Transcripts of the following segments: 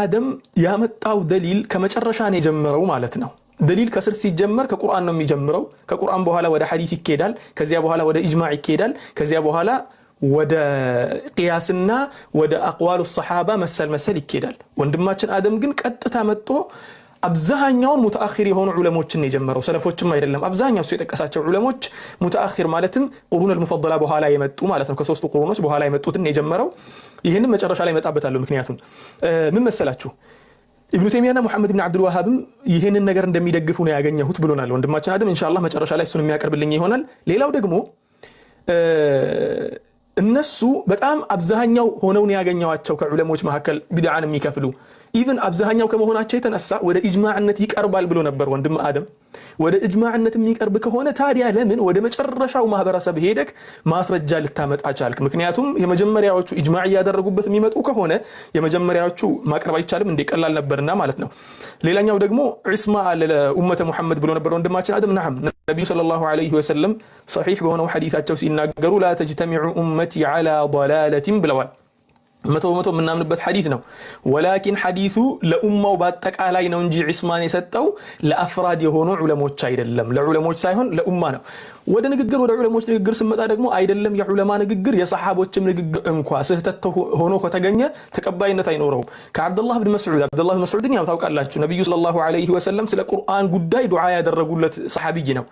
آدم ያመጣው دليل ከመጨረሻ ነው የጀመረው ማለት ነው دليل ከስር ሲጀመር ከቁርአን ነው የሚጀምረው ከቁርአን በኋላ ወደ ሐዲስ ይኬዳል ከዚያ በኋላ ወደ ኢጅማዕ ይኬዳል ከዚያ በኋላ ወደ ቂያስና ወደ አቅዋሉ الصحابه መሰል ይኬዳል ወንድማችን አደም ግን ቀጥታ መጥቶ አብዛኛው ሙተአኺር የሆኑ ዑለሞችን ነው የጀመረው ሰለፎችም አይደለም አብዛኛው ሰው የጠቀሳቸው ዑለሞች ሙተአኺር ማለትም ቁሩን المفضله በኋላ የመጡ ማለት ነው ከሶስቱ ቁሩኖች በኋላ የመጡትን የጀመረው ይሄንን መጨረሻ ላይ መጣበታለሁ ምክንያቱም ምን መሰላችሁ ኢብኑ ተይሚያና ሙሐመድ ኢብኑ አብዱል ወሃብም ይሄንን ነገር እንደሚደግፉ ነው ያገኘሁት ብሎናል ወንድማችን አደም ኢንሻአላህ መጨረሻ ላይ እሱን የሚያቀርብልኝ ይሆናል ሌላው ደግሞ እነሱ በጣም አብዛኛው ሆነው ነው ያገኘዋቸው ከዑለሞች መካከል ቢድዓን የሚከፍሉ ኢቭን አብዛኛው ከመሆናቸው የተነሳ ወደ ኢጅማዕነት ይቀርባል ብሎ ነበር ወንድም አደም ወደ ኢጅማዕነት የሚቀርብ ከሆነ ታዲያ ለምን ወደ መጨረሻው ማህበረሰብ ሄደክ ማስረጃ ልታመጣ ቻልክ ምክንያቱም የመጀመሪያዎቹ ኢጅማዕ ያደረጉበት የሚመጡ ከሆነ የመጀመሪያዎቹ ማቅረብ አይቻልም እንደቀላል ነበርና ማለት ነው ሌላኛው ደግሞ ዒስማ ለኡመተ ሙሐመድ ብሎ ነበር ወንድማችን አደም نعم ነብዩ ሰለላሁ ዐለይሂ ወሰለም صحيح በሆነው ሐዲሳቸው ሲናገሩ لا تجتمع امتي على ضلاله ብለዋል መቶ ምናምንበት ሐዲስ ነው ወላኪን ሐዲሱ ለኡማው በአጠቃላይ ነው እንጂ ዒስማን የሰጠው ለአፍራድ የሆኑ ዑለሞች አይደለም ለዑለሞች ሳይሆን ለኡማ ነው ወደ ንግግር ወደ ዑለሞች ንግግር ስመጣ ደግሞ አይደለም የዑለማ ንግግር የሰሃቦችም ንግግር እንኳን ስህተት ሆኖ ከተገኘ ተቀባይነት አይኖረውም ከአብዱላህ ኢብኑ መስዑድን ያው ታውቃላችሁ ነብዩ ሰለላሁ ዐለይሂ ወሰለም ስለ ቁርአን ጉዳይ ዱዓ ያደረጉለት ሰሃቢይ ነው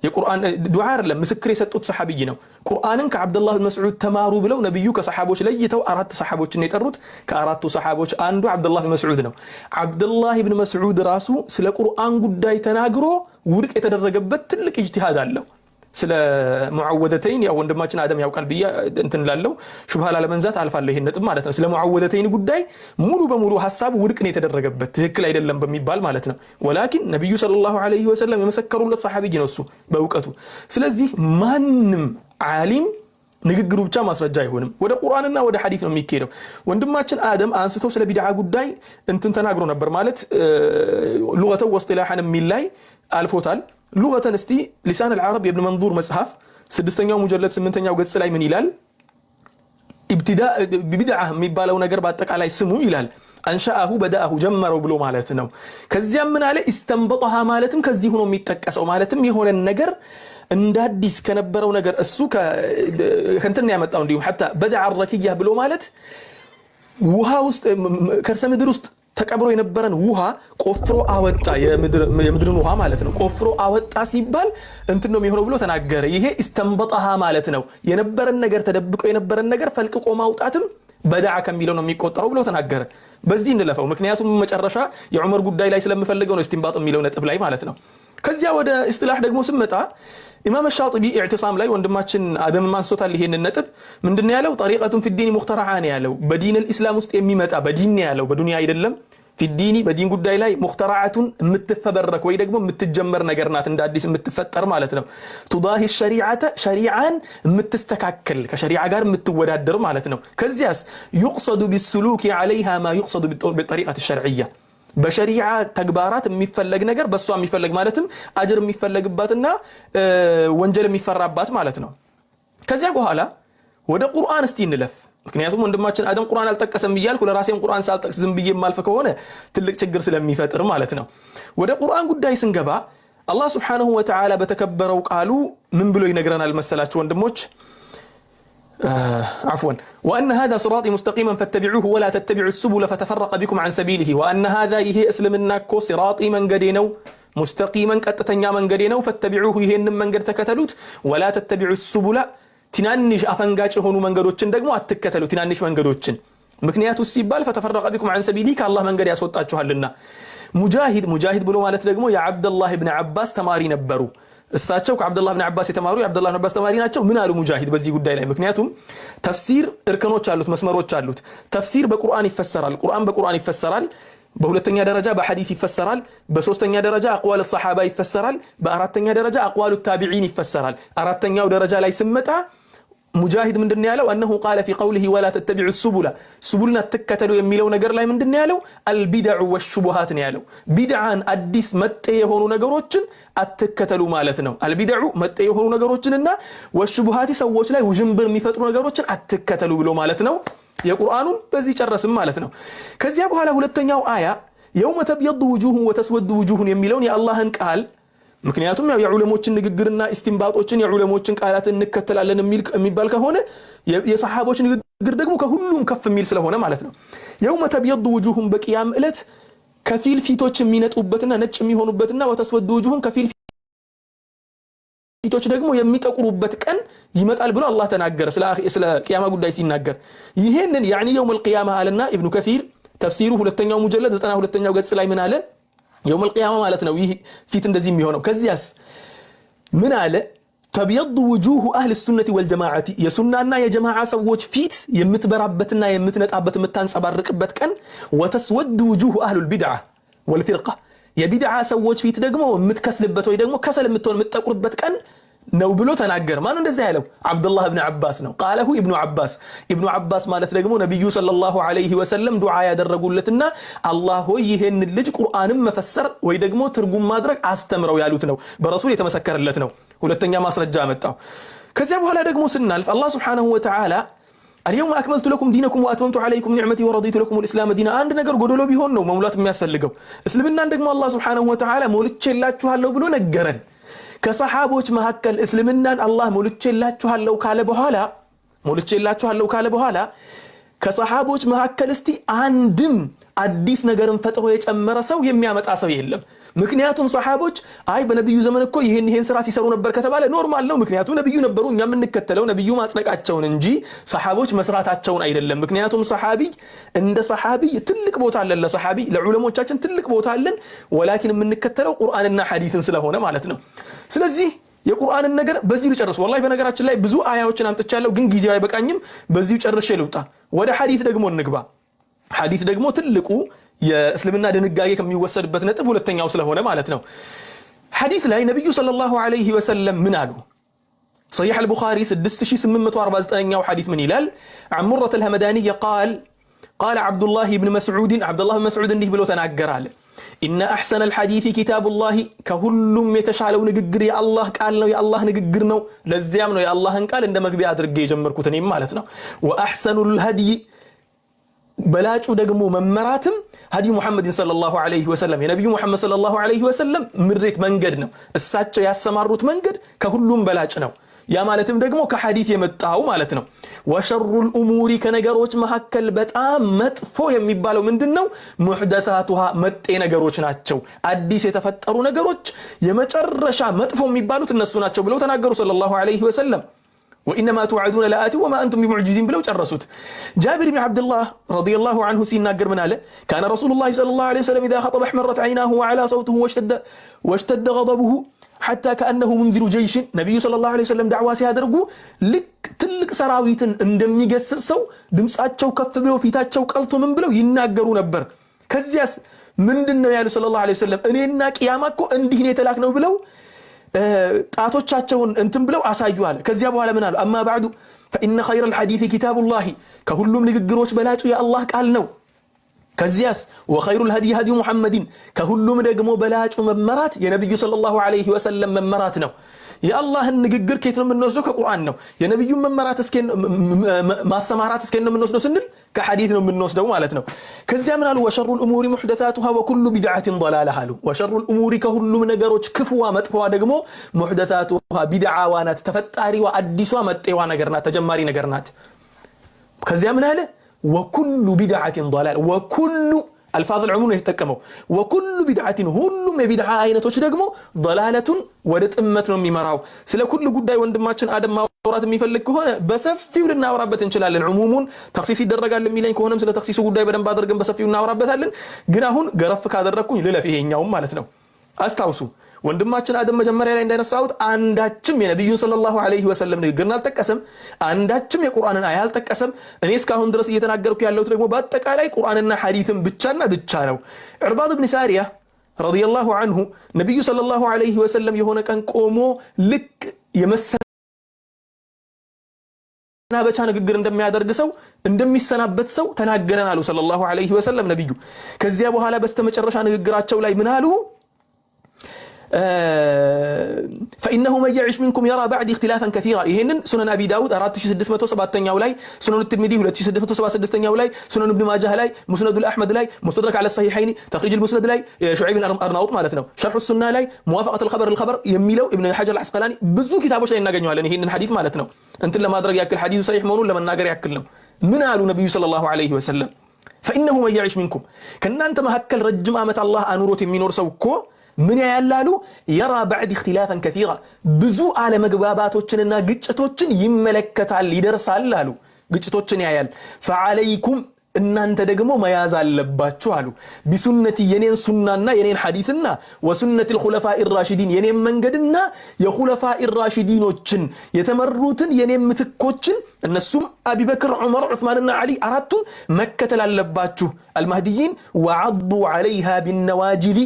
የቁርአን ዱዓ አይደለም ምስክር የሰጡት ሰሃቢይ ነው ቁርአንን ከአብዱላህ ኢብኑ መስዑድ ተማሩ ብለው ነብዩ ከሰሃቦች ለይተው አራት ሰሃቦችን የጠሩት ከአራቱ ሰሃቦች አንዱ አብዱላህ ኢብኑ መስዑድ ነው አብዱላህ ኢብኑ መስዑድ ራሱ ስለ ቁርአን ጉዳይ ተናግሮ ውድቅ የተደረገበት ትልቅ ኢጅቲሃድ አለው ስለ ሙዓወደተይን ያው ወንድማችን አደም ያውቃል ብያ እንትን ላለው ሹብሃ ለመንዛት አልፋለሁ ይሄን ነጥብ ማለት ነው ስለ ሙዓወደተይን ጉዳይ ሙሉ በሙሉ ሐሳቡ ውድቅ ነው የተደረገበት ትክክል አይደለም በሚባል ማለት ነው ወላኪን ነብዩ ሰለላሁ ዐለይሂ ወሰለም የመሰከሩለት ሰሃቢይ ነው እሱ በእውቀቱ ስለዚህ ማንንም ዓሊም ንግግሩ ብቻ ማስረጃ አይሆንም ወደ ቁርአንና ወደ ሐዲስ ነው የሚከደው ወንድማችን አደም አንስቶ ስለ ቢድዓ ጉዳይ እንትን ተናግሮ ነበር ማለት ሉገተ ወስጢላሃን ሚላይ አልፎታል لغة استي لسان العرب ابن منظور مصحف سدستኛው ሙጀለድ 8ኛው ገጽ ላይ ምን ይላል ابتداء ببدعه የሚባለው ነገር በአጠቃላይ ስሙ ይላል አንሻአሁ በዳአሁ ጀመረው ብሎ ማለት ነው ከዚያም ምን አለ استنبطها ማለትም ከዚህ ሆኖ የሚጠቀሰው ማለትም የሆነ ነገር እንዳዲስ ከነበረው ነገር እሱ ከእንትን ያመጣው እንዲሁ حتى بدع الركيه ብሎ ማለት ውሃ ውስጥ ከርሰ ምድር ውስጥ ተቀብሮ የነበረን ውሃ ቆፍሮ አወጣ የምድርን ውሃ ማለት ነው ቆፍሮ አወጣ ሲባል እንት ነው የሚሆነው ብሎ ተናገረ ይሄ استنبطها ማለት ነው የነበረን ነገር ተደብቆ የነበረን ነገር ፈልቅቆ ማውጣትም በዳዓ ከሚለው ነው የሚቆጠረው ብሎ ተናገረ በዚህ እንለፈው ምክንያቱም መጨረሻ የዑመር ጉዳይ ላይ ስለምፈልገው ነው استنباط የሚለው ነጥብ ላይ ማለት ነው ከዚያ ወደ ኢስጢላህ ደግሞ ስመጣ ኢማም الشاطبي اعتصام ላይ ወንድማችን አደም ማንሶታል ይሄን ነጥብ ምንድነው ያለው طريقه في الدين مخترعه ያለው በዲን الاسلام ውስጥ የሚመጣ በዲን ያለው በዱንያ አይደለም في الدين በዲን ጉዳይ ላይ مخترعه የምትፈበረክ ወይ ደግሞ የምትጀመር ነገር ናት እንደ አዲስ የምትፈጠር ማለት ነው تضاهي الشريعه شريعان የምትስተካከል ከሸሪዓ ጋር የምትወዳደር ማለት ነው ከዚያስ يقصد بالسلوك عليها ما يقصد بالطريقه الشرعيه በሸሪዓ ተግባራት የሚፈለግ ነገር በሷ የሚፈለግ ማለትም አጅር የሚፈለግባትና ወንጀል የሚፈራባት ማለት ነው ከዚያ በኋላ ወደ ቁርአን እስቲ እንለፍ ምክንያቱም ወንድማችን አደም ቁርአን አልጠቀሰም ይያልኩ ለራሴም ቁርአን ሳልጠቅስ ዝም ብዬ ማልፈ ከሆነ ትልቅ ችግር ስለሚፈጥር ማለት ነው ወደ ቁርአን ጉዳይ ስንገባ አላህ Subhanahu Wa Ta'ala በተከበረው ቃሉ ምን ብሎ ይነግረናል መሰላችሁ ወንድሞች عفوا وأن هذا صراطي مستقيما فاتبعوه ولا تتبعوا السبل فتفرق بكم عن سبيله وأن هذا هي اسلمنا كو صراطي من قدينو مستقيما قطتኛ መንገዴ ነው فاتبعوه ይሄንን መንገድ ተከተሉት ولا تتبعوا السبل ትናንሽ አፈንጋጭ ሆኑ መንገዶችን ደግሞ አትከተሉ ትናንሽ መንገዶችን ምክንያቱ ሲባል فتفرق بكم عن سبيله ከአላህ መንገድ ያስወጣችኋልና ሙጃሂድ ብሎ ማለት ደግሞ የአብዱላህ ኢብኑ አባስ ተማሪ ነበሩ እሳቸው ከአብዱላህ ኢብኑ አባስ የተማሩ የአብዱላህ ኢብኑ አባስ ተማሪ ናቸው ምን አሉ ሙጃሂድ በዚህ ጉዳይ ላይ ምክንያቱም ተፍሲር እርከኖች አሉት መስመሮች አሉት ተፍሲር በቁርአን ይፈሰራል ቁርአን በቁርአን ይፈሰራል በሁለተኛ ደረጃ በሐዲስ ይፈሰራል በሶስተኛ ደረጃ አቅዋል الصحابه ይፈሰራል በአራተኛ ደረጃ አቅዋሉ التابعين ይፈሰራል አራተኛው ደረጃ ላይ ስመጣ ሙጃሂድ ምንድነው ያለው انه قال في قوله ولا تتبعوا السبل سبلنا ተከተሉ የሚለው ነገር ላይ ምንድነው ያለው البدع والشبهات ነው ያለው ቢድዓን አዲስ መጤ የሆኑ ነገሮችን አትከተሉ ማለት ነው البدع መጤ የሆኑ ነገሮችንና والشبهات ሰዎች ላይ ውዥንብር የሚፈጥሩ ነገሮችን አትከተሉ ብሎ ማለት ነው የቁርአኑን በዚህ ጨረስም ማለት ነው። ከዚያ በኋላ ሁለተኛው አያ የውመ ተብየዱ ውጁሁን ወተስወዱ ውጁሁን የሚለውን የአላህን ቃል ምክንያቱም ያው የዑለሞችን ንግግርና ኢስቲንባጦችን የዑለሞችን ቃላት እንከተላለን የሚባል ከሆነ የሰሃቦች ንግግር ደግሞ ከሁሉም ከፍ የሚል ስለሆነ ማለት ነው። የውመ ተብየዱ ውጁሁን በቂያም ዕለት ከፊል ፊቶች የሚነጡበትና ነጭ የሚሆኑበትና ወተስወዱ ውጁሁን ከፊል ፊቶች ደግሞ የሚጠቁሩበት ቀን ይመጣል ብሎ አላህ ተናገረ ስለ ቂያማ ጉዳይ ሲናገር። ይሄንን ያኒ የውመል ቂያማ አለና ኢብኑ ከሲር ተፍሲሩ ሁለተኛው ሙጀለድ 92ኛው ገጽ ላይ ምን አለ? የውመል ቂያማ ማለት ነው ይህ ፊት እንደዚህ የሚሆነው። ከዚያስ ምን አለ? ተብየዱ ውጁሁ አህል ሱነቲ ወልጀማዓቲ የሱናና የጀማዓ ሰዎች ፊት የምትበራበትና የምትነጣበት የምታንጸባርቅበት ቀን፣ ወተስወዱ ውጁሁ አህሉል ቢድዓ ወልፊርቃ የቢድዓ ሰዎች ፊት ደግሞ የምትከስልበት ወይ ደግሞ ከሰል የምትሆን የምትጠቁርበት ቀን ነው ብሎ ተናገረ። ማን እንደዚህ ያለው? አብዱላህ ኢብኑ አባስ ነው። ቃለሁ ኢብኑ አባስ። ኢብኑ አባስ ማለት ደግሞ ነብዩ ሰለላሁ ዐለይሂ ወሰለም ዱዓ ያደረጉለትና አላህ ሆይ ይሄን ልጅ ቁርአንን መፈሰር ወይ ደግሞ ትርጉም ማድረግ አስተምረው ያሉት ነው። በረሱል የተመሰከረለት ነው። ሁለተኛ ማስረጃ መጣው። ከዚያ በኋላ ደግሞ ስናልፍ አላህ Subhanahu Wa Ta'ala اليوم أكملت لكم دينكم وأتممت عليكم نعمتي ورضيت لكم الإسلام دينا عند نجر قدولو بيهون نو مملات مياسفلقو اسلمنا عندك ما الله سبحانه وتعالى مولتش اللاتشو هالو بلو نجرن كصحابوش مهكال اسلمنا الله مولتش اللاتشو هالو كالبوهالا مولتش اللاتشو هالو كالبوهالا كصحابوش مهكال استي عندم አዲስ ነገርን ፈጥሮ የጨመረ ሰው የሚያመጣ ሰው የለም። ምክንያቱም ሰሃቦች አይ በነብዩ ዘመን እኮ ይሄን ስራ ሲሰሩ ነበር ከተባለ ኖርማል ነው። ምክንያቱም ነብዩ ነበሩ፣ እኛ የምንከተለው ነብዩ ማጽደቃቸውን እንጂ ሰሃቦች መስራታቸውን አይደለም። ምክንያቱም ሰሃቢ እንደ ሰሃቢ ትልቅ ቦታ አለ፣ ለሰሃቢ ለዑለሞቻችን ትልቅ ቦታ አለን። ወላኪን የምንከተለው ቁርአንና ሐዲስን ስለሆነ ማለት ነው። ስለዚህ የቁርአንን ነገር በዚሁ ልጨርስ። ወላሂ በነገራችን ላይ ብዙ አያዎችን አምጥቻለሁ፣ ግን ጊዜው አይበቃኝም። በዚሁ ጨርሼ ልውጣ። ወደ ሐዲስ ደግሞ እንግባ። ሐዲስ ደግሞ ትልቁ የእስልምና ድንጋጌ ከሚወሰድበት ነጥብ ሁለተኛው ስለሆነ ማለት ነው። ሐዲስ ላይ ነብዩ ሰለላሁ ዐለይሂ ወሰለም ምን አሉ? صحيح البخاري 6849ኛው ሐዲስ ምን ይላል? عن مرة الهمداني قال عبد الله بن مسعود እንዲህ ብሎ ተናገረ አለ إن أحسن الحديث كتاب الله كهلم يتشالو ንግግር የአላህ ቃል ነው፣ የአላህ ንግግር ነው። ለዚያም ነው የአላህን ቃል እንደ መግቢያ አድርጌ የጀመርኩት እኔም ማለት ነው። وأحسن الهدي በላጩ ደግሞ መመራትም ሀዲ ሙሐመድ ሰለላሁ ዐለይሂ ወሰለም የነብዩ ሙሐመድ ሰለላሁ ዐለይሂ ወሰለም ምሬት መንገድ ነው። እሳቸው ያሰማሩት መንገድ ከሁሉም በላጭ ነው። ያ ማለትም ደግሞ ከሐዲስ የመጣው ማለት ነው። ወሸሩል ኡሙሪ ከነገሮች መካከል በጣም መጥፎ የሚባለው ምንድነው? ሙህደታቱሃ መጤ ነገሮች ናቸው። አዲስ የተፈጠሩ ነገሮች የመጨረሻ መጥፎ የሚባሉት እነሱ ናቸው ብለው ተናገሩ ሰለላሁ ዐለይሂ ወሰለም። وإنما توعدون لآت وما أنتم بمعجزين بلو جرسوت. جابر بن عبد الله رضي الله عنه سيناقر من آله كان رسول الله صلى الله عليه وسلم إذا خطب احمرت عيناه وعلى صوته واشتد غضبه حتى كأنه منذر جيش. نبي صلى الله عليه وسلم دعوة سيادرقو لك تلك سراويت اندمي قسسو دمساتشو كف بلو فيتاتشو قلتو من بلو يناقروا نبر كزياس من دنو يالو صلى الله عليه وسلم انينا قياماكو اندهن يتلاكنو بلو ጣቶቻቸውን እንትን ብለው አሳዩ አለ። ከዚያ በኋላ ምን አሉ? አማ بعد فإن خير الحديث كتاب الله ከሁሉም ንግግሮች በላጩ የአላህ ቃል ነው። ከዚያስ وخير الهدي هدي محمد ከሁሉም ደግሞ በላጩ መመራት የነብዩ ሰለላሁ ዐለይሂ ወሰለም መመራት ነው። የአላህን ንግግር ከየት ነው የምንወስደው? ከቁርአን ነው። የነብዩን መመራት እስከን ማሰማራት እስከን ነው የምንወስደው ስንል ከሐዲስ ነው የምንወስደው ማለት ነው። ከዚያ ምን አሉ? ወሸሩል ኡሙሪ ሙህደታቱሃ ወኩሉ ቢድዓቲን ضላላህ አሉ። ወሸሩል ኡሙሪ ከሁሉም ነገሮች ክፉዋ መጥፎዋ ደግሞ ሙህደታቱሃ ቢድዓዋ ናት፣ ተፈጣሪዋ አዲሷ መጤዋ ነገር ናት፣ ተጀማሪ ነገር ናት። ከዚያ ምን አለ? ወኩሉ ቢድዓቲን ضላል ወኩሉ الفاظ العموم يتጠቀመው وكل بدعه ሁሉም የቢድዓ አይነቶች ደግሞ ضلالቱን ወደ ጥመት ነው የሚመራው። ስለ ኩሉ ጉዳይ ወንድማችን አደም ማውራት የሚፈልግ ከሆነ በሰፊው ልናወራበት እንችላለን። ዑሙሙን ተክሲስ ይደረጋል የሚለኝ ከሆነም ስለ ተክሲሱ ጉዳይ በደንብ አድርገን በሰፊው እናወራበታለን። ግን አሁን ገረፍ ካደረኩኝ ልለፍ ይሄኛው ማለት ነው። አስታውሱ ወንድማችን አደም መጀመሪያ ላይ እንደነሳውት አንዳችም የነብዩን ሰለላሁ ዐለይሂ ወሰለም ንግግርን አልጠቀሰም፣ አንዳችም የቁርአንን አያ አልጠቀሰም። እኔ እስካሁን ድረስ እየተናገርኩ ያለሁት ደግሞ በአጠቃላይ ቁርአንና ሐዲስን ብቻና ብቻ ነው። ዕርባድ ኢብኑ ሳሪያ ረዲየላሁ ዐንሁ ነብዩ ሰለላሁ ዐለይሂ ወሰለም የሆነ ቀን ቆሞ ልክ የመሰናበቻ ንግግር እንደሚያደርግ ሰው እንደሚሰናበት ሰው ተናገረን አሉ ሰለላሁ ዐለይሂ ወሰለም ነብዩ። ከዚያ በኋላ በስተመጨረሻ ንግግራቸው ላይ ምን አሉ? فإنه من يعش منكم يرى بعد اختلافا كثيرا ይሄንን ሱነን አቢ ዳውድ 4607ኛው ላይ ሱነን ትርሚዚ 2676ኛው ላይ ሱነን ኢብኑ ማጃህ ላይ ሙስነድ አልአህመድ ላይ ሙስተድረክ على الصحيحين ተኽሪጅ المسند ላይ ሹዐይብ አልአርናውጥ ማለት ነው ሸርሑ ሱና ላይ ሙዋፈቀት الخبر የሚለው ኢብኑ ሐጀር አልዐስቀላኒ ብዙ ኪታቦች ላይ እናገኘዋለን ይሄንን ሐዲስ ማለት ነው እንትን ለማድረግ ያክል ሐዲሱ ሰሂህ መሆኑን ለመናገር ያክል ነው ምን አሉ ነብዩ ሰለላሁ ዐለይሂ ወሰለም فإنه من يعش منكم ከእናንተ መካከል ረጅም ዓመት አላህ አኑሮት የሚኖር ሰው እኮ ምን ያያላሉ يرى بعد اختلافا كثيرا ብዙ አለመግባባቶችንና ግጭቶችን ይመለከታል ይደርሳል አሉ ግጭቶችን ያያል فعليكم እናንተ ደግሞ መያዝ አለባችሁ አሉ ቢሱነቲ የኔን ሱናና የኔን ሐዲስና ወሱነቲ الخلفاء الراشدين የኔን መንገድና የኹለፋኢ الراشديኖችን የተመሩትን የኔን ምትኮችን እነሱም አቡበክር ዑመር ዑስማንና አሊ አራቱን መከተል አለባችሁ المهديين وعضوا عليها بالنواجذ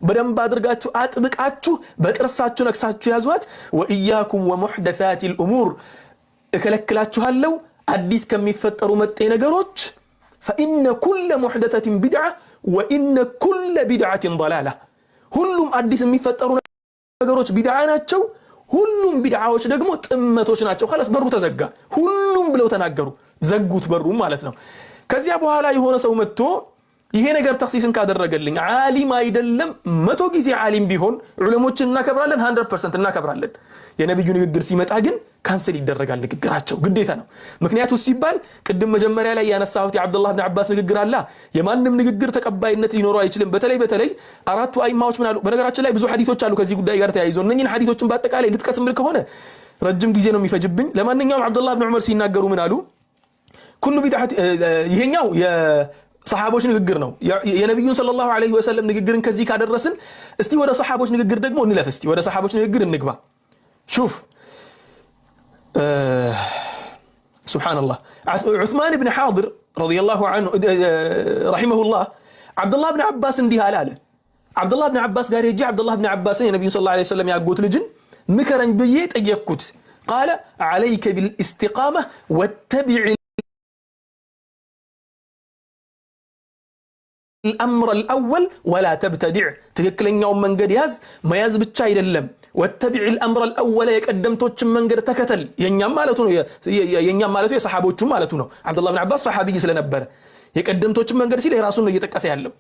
በደንብ አድርጋችሁ አጥብቃችሁ በቅርሳችሁ ነክሳችሁ ያዟት ወኢያኩም ወሙህደሳት الامور እከለክላችኋለሁ አዲስ ከሚፈጠሩ መጤ ነገሮች فإن كل محدثة بدعة وإن كل بدعة ضلالة ሁሉም አዲስ የሚፈጠሩ ነገሮች ቢድዓ ናቸው ሁሉም ቢድዓዎች ደግሞ ጥመቶች ናቸው خلاص በሩ ተዘጋ ሁሉም ብለው ተናገሩ ዘጉት በሩ ማለት ነው ከዚያ በኋላ የሆነ ሰው መጥቶ ይሄ ነገር ተኽሲስን ካደረገልኝ ዓሊም አይደለም 100 ጊዜ ዓሊም ቢሆን ዑለሞችን እናከብራለን 100% እናከብራለን የነብዩ ንግግር ሲመጣ ግን ካንሰል ይደረጋል ንግግራቸው ግዴታ ነው ምክንያቱ ሲባል ቅድም መጀመሪያ ላይ ያነሳሁት የአብዱላህ ኢብኑ አባስ ንግግር አለ የማንም ንግግር ተቀባይነት ሊኖረው አይችልም በተለይ አራቱ አይማዎች ምን አሉ በነገራችን ላይ ብዙ ሐዲሶች አሉ ከዚህ ጉዳይ ጋር ተያይዞ እነኚህን ሐዲሶችን በአጠቃላይ ልትቀስምል ከሆነ ረጅም ጊዜ ነው የሚፈጅብኝ ለማንኛውም አብዱላህ ኢብኑ ዑመር ሲናገሩ ምን አሉ ኩሉ ቢድዓት ይሄኛው ሰሃቦች ንግግር ነው የነብዩን ሰለላሁ ዐለይሂ ወሰለም ንግግርን ከዚህ ካደረስን እስቲ ወደ ሰሃቦች ንግግር ደግሞ እንለፍ እስቲ ወደ ሰሃቦች ንግግር እንግባ شوف سبحان الله عثمان بن حاضر رضي الله عنه رحمه الله عبد الله بن عباس እንዲህ አለ عبد الله بن عباس ጋር ሄጄ عبد الله بن عباس የነብዩ ሰለላሁ ዐለይሂ ወሰለም ያጎት ልጅን ምከረኝ ብዬ ጠየቅኩት قال عليك بالاستقامة واتبع الأمر الأول ولا تبتدع تككلنياው መንገድ ያዝ መያዝ ብቻ አይደለም واتبع الأمر الأول የቀደምቶችን መንገድ ተከተል የኛም ማለቱ ነው የኛም ማለቱ የሰሃቦቹ ማለቱ ነው አብዱላህ ኢብኑ አባስ ሰሃቢ ስለነበረ የቀደምቶችን መንገድ ሲል የራሱን ነው እየተቀሰ ያለው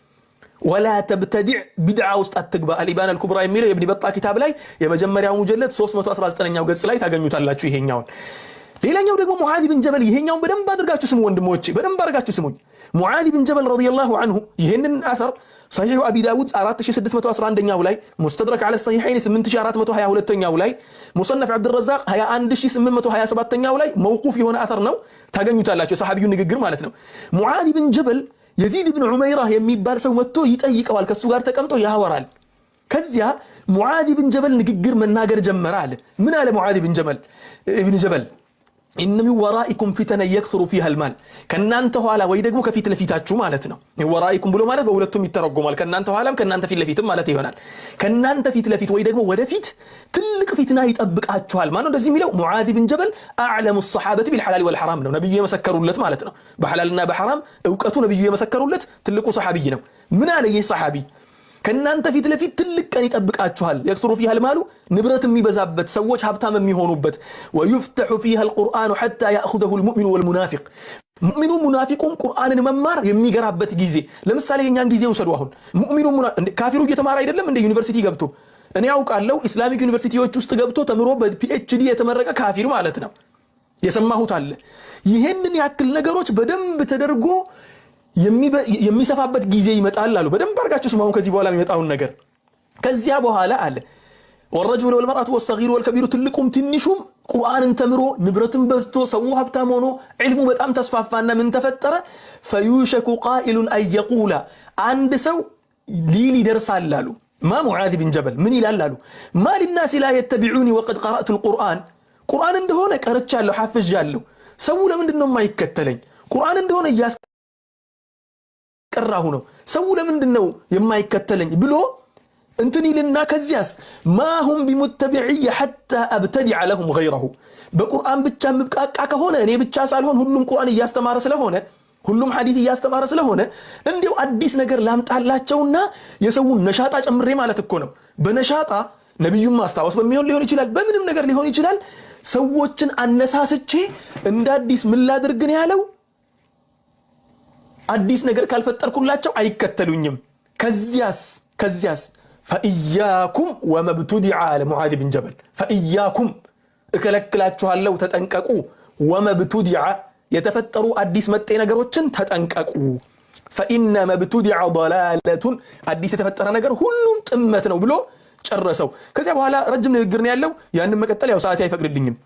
ولا تبتدع بدعة ውስጥ አትግባ الإبانة الكبرى የሚለው የኢብኑ በጣ ኪታብ ላይ የመጀመሪያው ሙጀለድ 319ኛው ገጽ ላይ ታገኙታላችሁ ይሄኛውን ሌላኛው ደግሞ ሙዓዝ ብን ጀበል ይሄኛውን በደንብ አድርጋችሁ ስሙ ወንድሞቼ በደንብ አድርጋችሁ ስሙኝ ሙዓዝ ብን ጀበል ረዲየላሁ ዐንሁ ይሄንን አثر صحيح أبي داود 4611ኛው ላይ مستدرك على الصحيحين 8422ኛው ላይ مصنف عبد الرزاق 21827ኛው ላይ موقوف የሆነ አثر ነው ታገኙታላችሁ ሰሃቢዩ ንግግር ማለት ነው ሙዓዝ ብን ጀበል የዚድ ብን ዑመይራ የሚባል ሰው መጥቶ ይጠይቀዋል ከሱ ጋር ተቀምጦ ያወራል ከዚያ ሙዓዝ ብን ጀበል ንግግር መናገር ጀመረ አለ ምን አለ ሙዓዝ ብን ጀበል إن من ورائكم فتنة يكثر فيها المال كنانت هوالا ويدقمو كفيت لفيتاتشو مالتنا ورائكم بلو مالت بولتهم يترقموا كنانت هوالا كنانت في لفيتم مالتي هونال كنانت فيت لفيت ويدقمو ودفيت تلك فيتنا يتأبق أتشوال ما نو دزي ميلو معاذ بن جبل أعلم الصحابة بالحلال والحرام لو نبي يمسكروا لت مالتنا بحلالنا بحرام اوقاتو نبي يمسكروا لت تلقوا صحابينا من عليه صحابي ከናንተ ፊት ለፊት ትልቅ ቀን ይጠብቃችኋል يكثر فيها المال ንብረት የሚበዛበት ሰዎች ሀብታም የሚሆኑበት ويفتح فيها القرآن حتى يأخذه المؤمن والمنافق ሙእሚኑ ሙናፊቁም ቁርአንን መማር የሚገራበት ጊዜ ለምሳሌ የኛን ጊዜ ወሰዱ አሁን ሙእሚኑ ካፊሩ እየተማረ አይደለም እንደ ዩኒቨርሲቲ ገብቶ እኔ ያውቃለሁ ኢስላሚክ ዩኒቨርሲቲዎች ውስጥ ገብቶ ተምሮ በፒኤችዲ የተመረቀ ካፊር ማለት ነው የሰማሁት አለ ይሄንን ያክል ነገሮች በደንብ ተደርጎ የሚሰፋበት ጊዜ ይመጣል አሉ በደንብ አርጋችሁ ስማው ከዚህ በኋላ የሚመጣውን ነገር ከዚያ በኋላ አለ والرجل والمرأة والصغير والكبير ትልቁም ትንሹም ቁርአንን ተምሮ ንብረትን በዝቶ ሰው ሀብታም ሆኖ ዒልሙ በጣም ተስፋፋና ምን ተፈጠረ فيوشك قائل أن يقول አንድ ሰው ሊል ይደርሳል አሉ ما معاذ بن جبل ምን ይላል አሉ ما للناس لا يتبعوني وقد قرأت القرآن ቁርአን እንደሆነ ቀርቻለሁ ሐፍዣለሁ ሰው ለምንድነው የማይከተለኝ ቁርአን እንደሆነ ቀራሁ ነው ሰው ለምንድነው የማይከተለኝ ብሎ እንትን ይልና ከዚያስ ማሁም ቢሙተቢዒ حتى ابتدع لهم غيره በቁርአን ብቻ ምብቃቃ ከሆነ እኔ ብቻ ሳልሆን ሁሉም ቁርአን እያስተማረ ስለሆነ ሁሉም ሐዲስ እያስተማረ ስለሆነ እንዲው አዲስ ነገር ላምጣላቸውና የሰውን ነሻጣ ጨምሬ ማለት እኮ ነው። በነሻጣ ነብዩን ማስታወስ በሚሆን ሊሆን ይችላል፣ በምንም ነገር ሊሆን ይችላል። ሰዎችን አነሳስቼ እንደ አዲስ ምን ላድርግ ነው ያለው? አዲስ ነገር ካልፈጠርኩላቸው አይከተሉኝም። ከዚያስ ፈኢያኩም ወመብቱዲዓ ለሙዓዝ ብን ጀበል ፈኢያኩም እከለክላችኋለሁ ተጠንቀቁ፣ ወመብቱዲዓ የተፈጠሩ አዲስ መጤ ነገሮችን ተጠንቀቁ። ፈኢነ መብቱዲዓ ضላለቱን አዲስ የተፈጠረ ነገር ሁሉም ጥመት ነው ብሎ ጨረሰው። ከዚያ በኋላ ረጅም ንግግር ነው ያለው። ያንን መቀጠል ያው ሰዓት አይፈቅድልኝም።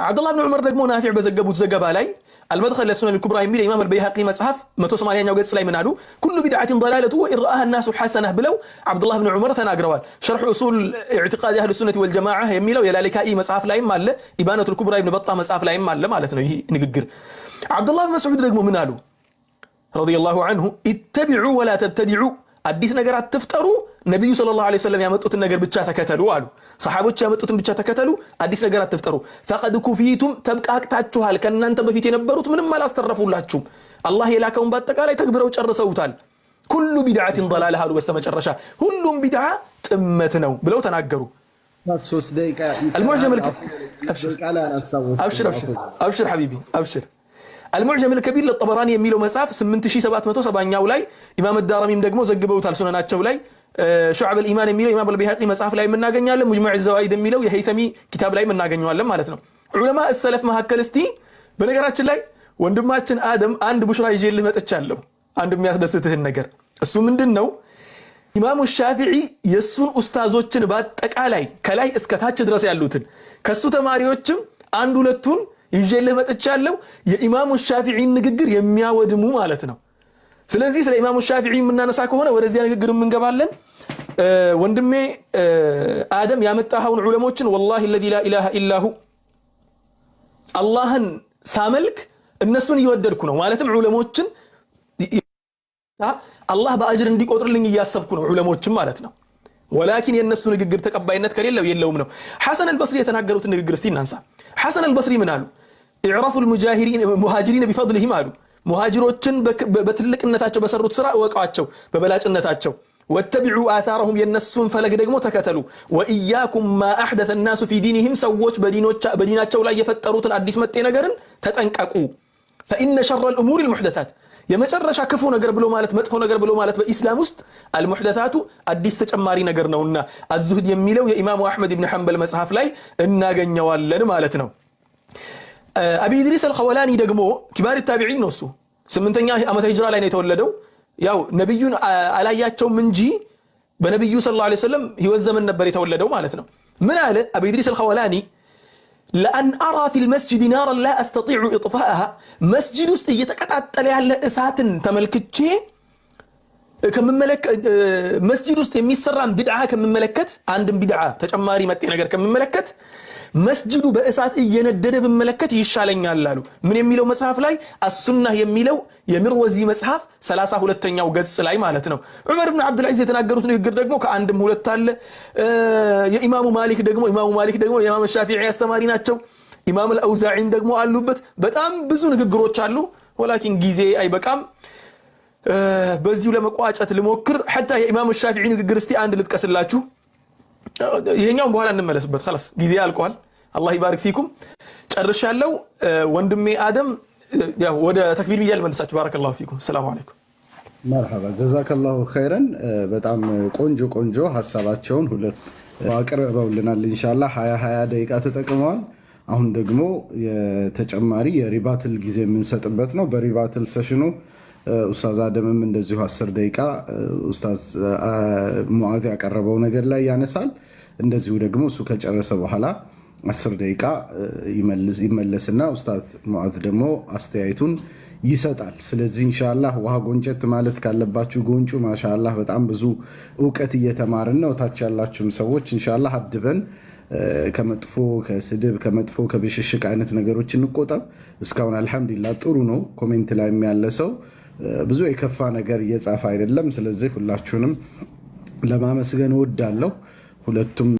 አብዱላህ ብን ዑመር ደግሞ ናፊዕ በዘገቡት ዘገባ ላይ المدخل للسنن الكبرى يميل إمام البيهقي مصحف 180 ገጽ ላይ ምን አሉ? كل بدعة ضلالة وإن رآها الناس حسنة ብለው عبد الله بن عمر ተናግረዋል። شرح أصول اعتقاد أهل السنة والجماعة የሚለው የላሊካኢ መጽሐፍ ላይም አለ፣ ኢባነቱ الكبرى ኢብኑ በጣህ መጽሐፍ ላይም አለ ማለት ነው ይህ ንግግር። አብዱላህ ብን መስዑድ ደግሞ ምን አሉ? رضي الله عنه اتبعوا ولا تبتدعوا አዲስ ነገር አትፍጠሩ፣ ነብዩ ሰለላሁ ዐለይሂ ወሰለም ያመጡትን ነገር ብቻ ተከተሉ አሉ። ሰሃቦች ያመጡትን ብቻ ተከተሉ፣ አዲስ ነገር አትፍጠሩ። ፈቀድ ኩፊቱም ተብቃቅታችኋል፣ ከናንተ በፊት የነበሩት ምንም አላስተረፉላችሁም። አላህ የላከውን በአጠቃላይ ተግብረው ጨርሰውታል። ኩሉ ቢድዓቲን ضላላ አሉ። በስተመጨረሻ ሁሉም ቢድዓ ጥመት ነው ብለው ተናገሩ። المعجم أبشر حبيبي أبشر. المعجم الكبير للطبراني يميلو مساف 8770 ላይ ኢማም الدارمي ደግሞ ዘግበውታል ሱነናቸው ላይ። ሹዓብ الإيمان የሚለው ኢማም البيهقي መጽሐፍ ላይ እናገኛለን። ሙጅመዕ الزوائد የሚለው የሀይተሚ ኪታብ ላይ እናገኛለን ማለት ነው። ዑለማ السلف መሐከል እስቲ በነገራችን ላይ ወንድማችን አደም አንድ ቡሽራ ይዤልህ መጥቻለሁ። አንድ የሚያስደስትህን ነገር እሱ ምንድነው? ኢማሙ ሻፊዒ የሱን ኡስታዞችን በአጠቃላይ ከላይ እስከ ታች ድረስ ያሉትን ከሱ ተማሪዎችም አንድ ሁለቱን ይዤልህ መጥቻለሁ። የኢማሙ ሻፊዒን ንግግር የሚያወድሙ ማለት ነው። ስለዚህ ስለ ኢማሙ ሻፊዒ የምናነሳ ከሆነ ወደዚያ ንግግር እንገባለን። ወንድሜ አደም ያመጣኸውን ዑለሞችን ወላሂ الذي لا اله الا هو አላህን ሳመልክ እነሱን እየወደድኩ ነው። ማለትም ዑለሞችን አላህ በአጅር እንዲቆጥርልኝ እያሰብኩ ነው ዑለሞችን ማለት ነው። ወላኪን የነሱ ንግግር ተቀባይነት ከሌለው የለውም ነው። ሐሰን አልበስሪ የተናገሩት ንግግር እስቲ እናንሳ። ሐሰን አልበስሪ ምን አሉ? ኢዕራፉ المهاجرين بفضلهم አሉ። ሙሃጅሮችን በትልቅነታቸው በሰሩት ስራ እወቋቸው በበላጭነታቸው። ወተቢዑ አታረሁም የነሱን ፈለግ ደግሞ ተከተሉ። ወኢያኩም ማ አሕደث الناس في دينهم ሰዎች በዲናቸው ላይ የፈጠሩትን አዲስ መጤ ነገርን ተጠንቀቁ። فإن شر الأمور المحدثات የመጨረሻ ክፉ ነገር ብሎ ማለት መጥፎ ነገር ብሎ ማለት በኢስላም ውስጥ አልሙህደታቱ አዲስ ተጨማሪ ነገር ነውና አዝሁድ የሚለው የኢማሙ አህመድ ኢብኑ ሐንበል መጽሐፍ ላይ እናገኘዋለን ማለት ነው። አቢ ኢድሪስ አልኸወላኒ ደግሞ ኪባር ታቢዒን ነው። እሱ 8ኛ ዓመተ ሂጅራ ላይ ነው የተወለደው። ያው ነብዩን አላያቸውም እንጂ በነብዩ ሰለላሁ ዐለይሂ ወሰለም ህይወት ዘመን ነበር የተወለደው ማለት ነው። ምን አለ አቢ ኢድሪስ አልኸወላኒ? لأن أرى في المسجد نارا لا أستطيع إطفاءها مسجد ውስጥ እየተቀጣጠለ ያለ እሳትን ተመልክቼ ከመመለክ መስጂድ ውስጥ የሚሰራን ቢድዓ ከመመለከት አንድም ቢድዓ ተጨማሪ መጤ ነገር ከመመለከት መስጂዱ በእሳት እየነደደ በመመለከት ይሻለኛል አሉ። ምን የሚለው መጽሐፍ ላይ አሱናህ የሚለው የምርወዚ መጽሐፍ 32ኛው ገጽ ላይ ማለት ነው። ዑመር ኢብኑ አብዱል ዐዚዝ የተናገሩት ንግግር ደግሞ ከአንድም ሁለት አለ። የኢማሙ ማሊክ ደግሞ የኢማሙ ሻፊዒ አስተማሪ ናቸው። ኢማም አልአውዛዒን ደግሞ አሉበት። በጣም ብዙ ንግግሮች አሉ። ወላኪን ጊዜ አይበቃም። በዚሁ ለመቋጨት ልሞክር። حتى የኢማሙ ሻፊዒ ንግግር እስቲ አንድ ልጥቀስላችሁ። ይሄኛው በኋላ እንመለስበት خلاص ጊዜ አልቋል። አላህ ይባርክ ፊኩም። ጨርሻለሁ። ወንድሜ አደም ያው ወደ ተክቢር ብያል መልሳችሁ። ባረከላሁ ፊኩም። ሰላም አለይኩም። መርሐባ ጀዛከላሁ ኸይረን። በጣም ቆንጆ ሐሳባቸውን ሁለት አቅርበውልናል። ኢንሻአላህ 20 ደቂቃ ተጠቅመዋል። አሁን ደግሞ የተጨማሪ የሪባትል ጊዜ የምንሰጥበት ነው። በሪባትል ሴሽኑ ኡስታዝ አደምም እንደዚሁ 10 ደቂቃ ኡስታዝ ሙዓዝ ያቀረበው ነገር ላይ ያነሳል። እንደዚሁ ደግሞ እሱ ከጨረሰ በኋላ 10 ደቂቃ ይመለስና ኡስታዝ ሙዓዝ ደግሞ አስተያየቱን ይሰጣል። ስለዚህ ኢንሻአላህ ውሃ ጎንጨት ማለት ካለባችሁ ጎንጩ። ማሻአላህ በጣም ብዙ ዕውቀት እየተማርን ነው። ታች ያላችሁም ሰዎች ኢንሻአላህ አድበን ከመጥፎ ከስድብ ከመጥፎ ከብሽሽቅ አይነት ነገሮች እንቆጠብ። እስካሁን አልহামዱሊላህ ጥሩ ነው። ኮሜንት ላይ ያለ ሰው ብዙ የከፋ ነገር እየጻፈ አይደለም። ስለዚህ ሁላችሁንም ለማመስገን እወዳለሁ። ሁለቱም